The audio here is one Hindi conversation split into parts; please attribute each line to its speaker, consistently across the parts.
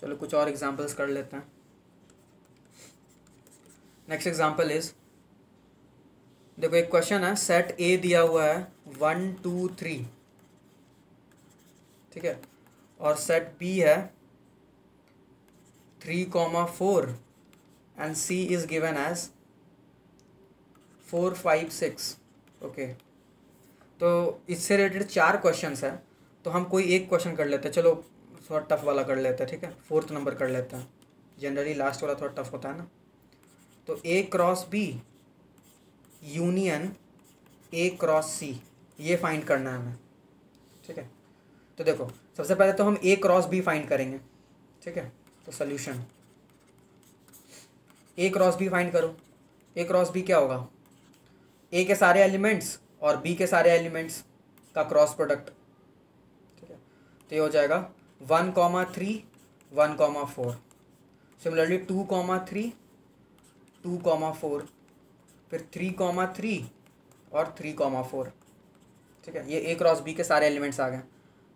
Speaker 1: चलो कुछ और एग्जांपल्स कर लेते हैं। नेक्स्ट एग्जांपल इज, देखो एक क्वेश्चन है, सेट ए दिया हुआ है 1 2 3, ठीक है, और सेट बी है 3, 4 and C is given as 4 5 6। Okay, तो इससे रिलेटेड 4 क्वेश्चंस हैं, तो हम कोई एक क्वेश्चन कर लेते हैं। चलो थोड़ा टफ वाला कर लेते हैं, ठीक है, 4th नंबर कर लेते हैं। जनरली लास्ट वाला थोड़ा टफ होता है ना। तो A cross B union A cross C, ये फाइंड करना है हमें, ठीक है। तो देखो सबसे पहले तो हम ए क्रॉस बी फाइंड करेंगे, ठीक है। तो सोल्यूशन, ए क्रॉस बी फाइंड करो। ए क्रॉस बी क्या होगा, ए के सारे एलिमेंट्स और बी के सारे एलिमेंट्स का क्रॉस प्रोडक्ट, ठीक है। तो ये हो जाएगा 1, 3, 1, 4। सिमिलरली 2, 3, 2, 4, फिर 3, 3 और 3, 4, ठीक है। ये ए क्रॉस बी के सारे एलिमेंट्स आ गए।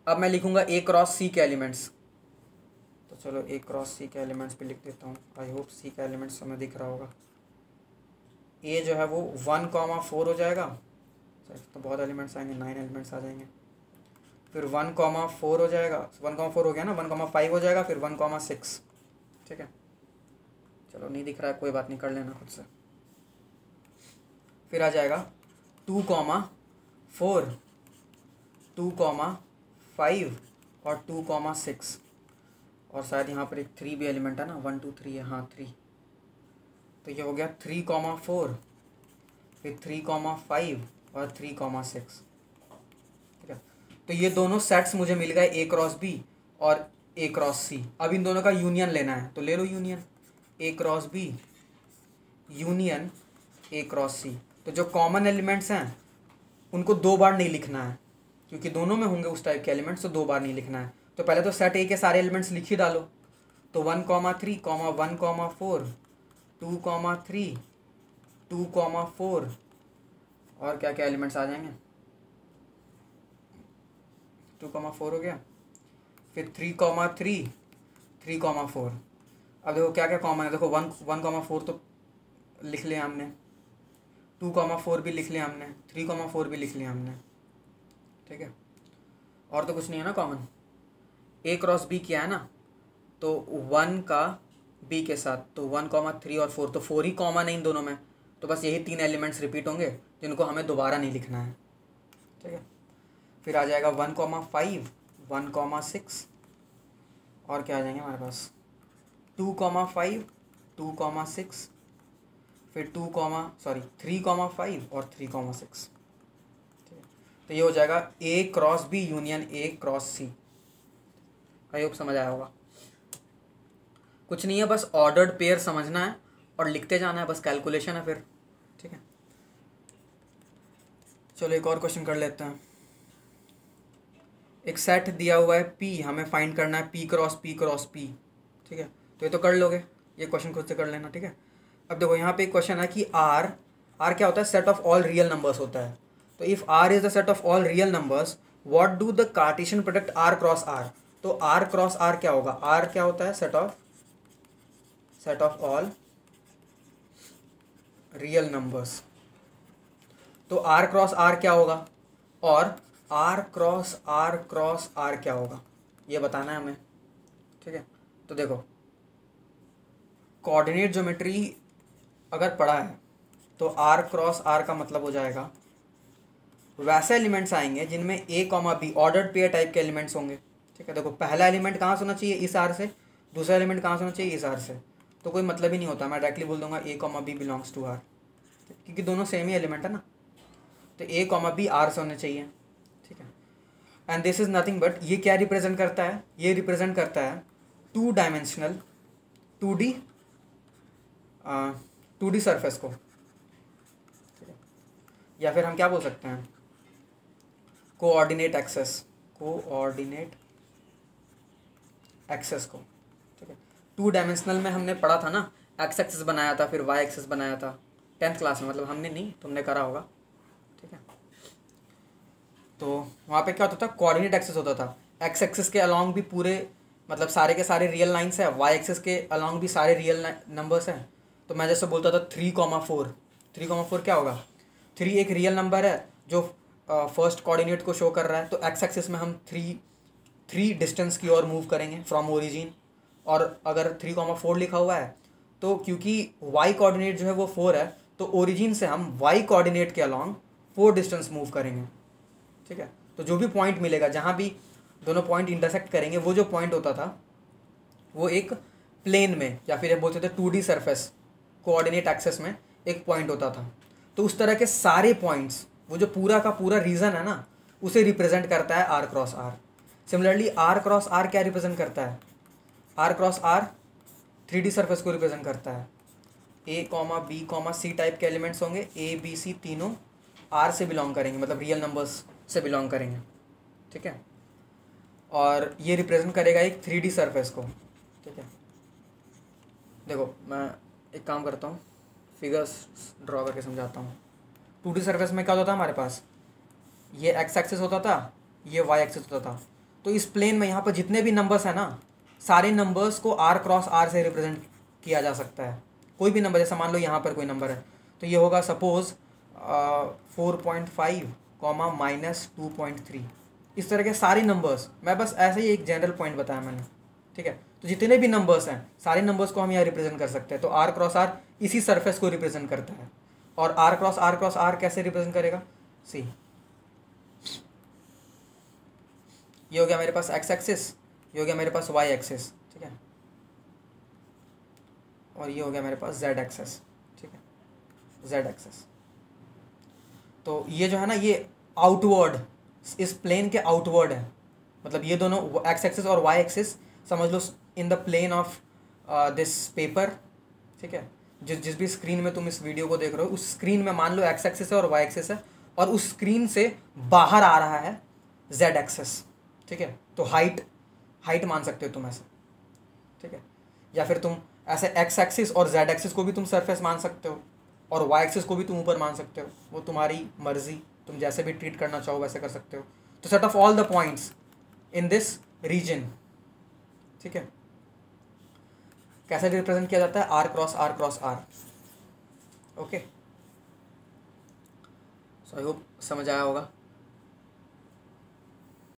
Speaker 1: अब मैं लिखूंगा ए क्रॉस सी के एलिमेंट्स। तो चलो ए क्रॉस सी के एलिमेंट्स भी लिख देता हूँ। आई होप सी का एलिमेंट्स हमें दिख रहा होगा। ए जो है वो 1, 4 हो जाएगा, तो बहुत एलिमेंट्स आएंगे, 9 एलिमेंट्स आ जाएंगे। फिर 1, 4 हो जाएगा, 1, 4 हो गया ना, 1, 5 हो जाएगा, फिर 1, 6, ठीक है। चलो नहीं दिख रहा है, कोई बात नहीं, कर लेना खुद से। फिर आ जाएगा 2, 4, 2, 5 और 2, 6, और शायद यहाँ पर एक 3 भी एलिमेंट है ना, 1 2 3 है, हाँ 3। तो ये हो गया 3, 4, फिर 3, 5 और 3, 6, ठीक है। तो ये दोनों सेट्स मुझे मिल गए, ए क्रॉस बी और ए क्रॉस सी। अब इन दोनों का यूनियन लेना है, तो ले लो union, A cross B union A cross C. तो जो कॉमन एलिमेंट्स हैं उनको 2 बार नहीं लिखना है, क्योंकि दोनों में होंगे उस टाइप के एलिमेंट्स, तो 2 बार नहीं लिखना है। तो पहले तो सेट ए के सारे एलिमेंट्स लिख ही डालो। तो 1, 3, 1, 4, 2, 3, 2, 4 और क्या क्या एलिमेंट्स आ जाएंगे, 2, 4 हो गया। फिर 3, 3, 4। अब देखो क्या क्या कॉमन है, देखो 1, 4 तो लिख लिया हमने, 2, 4 भी लिख लिया हमने, 3, 4 भी लिख लिया हमने, ठीक है। और तो कुछ नहीं है ना कॉमन। ए क्रॉस बी क्या है ना, तो 1 का बी के साथ, तो 1, 3 और 4, तो 4 ही कॉमन है इन दोनों में। तो बस यही 3 एलिमेंट्स रिपीट होंगे जिनको हमें दोबारा नहीं लिखना है, ठीक है। फिर आ जाएगा 1, 5, 1, 6 और क्या आ जाएंगे हमारे पास, 2, 5, 2, 6, फिर 3, 5 और 3, 6, ठीक है। तो ये हो जाएगा A cross B union A cross C. I hope समझ आया होगा। कुछ नहीं है, बस ऑर्डर्ड पेयर समझना है और लिखते जाना है, बस कैलकुलेशन है फिर, ठीक है। चलो एक और क्वेश्चन कर लेते हैं। एक सेट दिया हुआ है पी, हमें फाइंड करना है P cross P cross P, ठीक है। तो ये तो कर लोगे, ये क्वेश्चन खुद से कर लेना, ठीक है। अब देखो यहाँ पे एक क्वेश्चन है कि आर क्या होता है, set of all real numbers होता है। तो if R is the set of all real numbers, what do the Cartesian product R cross R. तो आर क्रॉस आर क्या होगा, आर क्या होता है, set of all real numbers. तो आर क्रॉस आर क्या होगा, और R cross R cross R क्या होगा, ये बताना है हमें, ठीक है। तो देखो कोऑर्डिनेट ज्योमेट्री अगर पढ़ा है तो आर क्रॉस आर का मतलब हो जाएगा वैसे एलिमेंट्स आएंगे जिनमें A comma B ordered pair type के एलिमेंट्स होंगे, ठीक है। देखो पहला एलिमेंट कहाँ से होना चाहिए, इस आर से, दूसरा एलिमेंट कहाँ से होना चाहिए, इस आर से। तो कोई मतलब ही नहीं होता, मैं डायरेक्टली बोल दूंगा A comma B belongs to R, क्योंकि दोनों सेम ही एलिमेंट है ना। तो ए कॉमा बी आर से होने चाहिए, ठीक है। And this is nothing but, ये क्या रिप्रेजेंट करता है, ये रिप्रेजेंट करता है 2 डायमेंशनल 2D सरफेस को, ठीक है। या फिर हम क्या बोल सकते हैं, कोऑर्डिनेट एक्सेस को, ठीक है। 2 डायमेंशनल में हमने पढ़ा था ना, एक्स एक्सेस बनाया था, फिर वाई एक्सेस बनाया था 10th क्लास में, मतलब हमने नहीं, तुमने करा होगा, ठीक है। तो वहाँ पे क्या होता था, कोऑर्डिनेट एक्सेस होता था, एक्स एक्सेस के अलॉन्ग भी पूरे मतलब सारे के सारे रियल लाइन्स है, वाई एक्सिस के अलॉन्ग भी सारे रियल नंबर्स हैं। तो मैं जैसे बोलता था 3,4, 3,4 क्या होगा, 3 एक रियल नंबर है जो फर्स्ट कोऑर्डिनेट को शो कर रहा है, तो एक्स एक्सिस में हम थ्री डिस्टेंस की ओर मूव करेंगे फ्रॉम ओरिजिन। और अगर 3,4 लिखा हुआ है तो क्योंकि वाई कोऑर्डिनेट जो है वो 4 है, तो ओरिजिन से हम वाई कोऑर्डिनेट के अलॉन्ग 4 डिस्टेंस मूव करेंगे। ठीक है, तो जो भी पॉइंट मिलेगा, जहाँ भी दोनों पॉइंट इंटरसेक्ट करेंगे, वो जो पॉइंट होता था वो एक प्लेन में, या फिर बोलते थे 2D सरफेस कोऑर्डिनेट एक्सेस में एक पॉइंट होता था। तो उस तरह के सारे पॉइंट्स, वो जो पूरा का पूरा रीजन है ना, उसे रिप्रेजेंट करता है R cross R. Similarly R cross R क्या रिप्रेजेंट करता है, R cross R 3D surface को रिप्रेजेंट करता है। A, B, C टाइप के एलिमेंट्स होंगे, A, B, C तीनों आर से बिलोंग करेंगे, मतलब रियल नंबर्स से बिलोंग करेंगे। ठीक है, और ये रिप्रेजेंट करेगा एक 3D सरफेस को। ठीक है, देखो मैं एक काम करता हूँ, फिगर्स ड्रॉ करके समझाता हूँ। 2D सरफेस में क्या होता था हमारे पास, ये एक्स एक्सिस होता था, ये वाई एक्सिस होता था। तो इस प्लेन में यहाँ पर जितने भी नंबर्स हैं ना, सारे नंबर्स को आर क्रॉस आर से रिप्रेजेंट किया जा सकता है। कोई भी नंबर, जैसे मान लो यहाँ पर कोई नंबर है, तो ये होगा सपोज 4.5 कॉमा -2.3। इस तरह के सारे नंबर्स, मैं बस ऐसे ही एक जनरल पॉइंट बताया मैंने। ठीक है, तो जितने भी नंबर्स हैं सारे नंबर्स को हम यहाँ रिप्रेजेंट कर सकते हैं। तो आर क्रॉस आर इसी सरफेस को रिप्रेजेंट करता है। और आर क्रॉस आर कैसे रिप्रेजेंट करेगा, सी, ये हो गया मेरे पास एक्स एक्सिस, ये हो गया मेरे पास वाई एक्सिस। ठीक है, और ये हो गया मेरे पास जेड एक्सिस। ठीक है, जेड एक्सिस। तो ये जो है ना, ये आउटवर्ड, इस प्लेन के आउटवर्ड है। मतलब ये दोनों एक्स एक्सिस और वाई एक्सिस समझ लो in the plane of this paper. ठीक है, जिस भी स्क्रीन में तुम इस वीडियो को देख रहे हो, उस स्क्रीन में मान लो एक्स एक्सिस है और वाई एक्सिस है, और उस स्क्रीन से बाहर आ रहा है जेड एक्सिस। ठीक है, तो हाइट मान सकते हो तुम ऐसे। ठीक है, या फिर तुम ऐसे एक्स एक्सिस और जेड एक्सिस को भी तुम सरफेस मान सकते हो, और वाई एक्सिस को भी तुम ऊपर मान सकते हो। वो तुम्हारी मर्जी, तुम जैसे भी ट्रीट करना चाहो वैसे कर सकते हो। तो set of all the points in this region. ठीक है, कैसे रिप्रेजेंट किया जाता है, R cross R cross R. Okay, so I hope समझ आया होगा।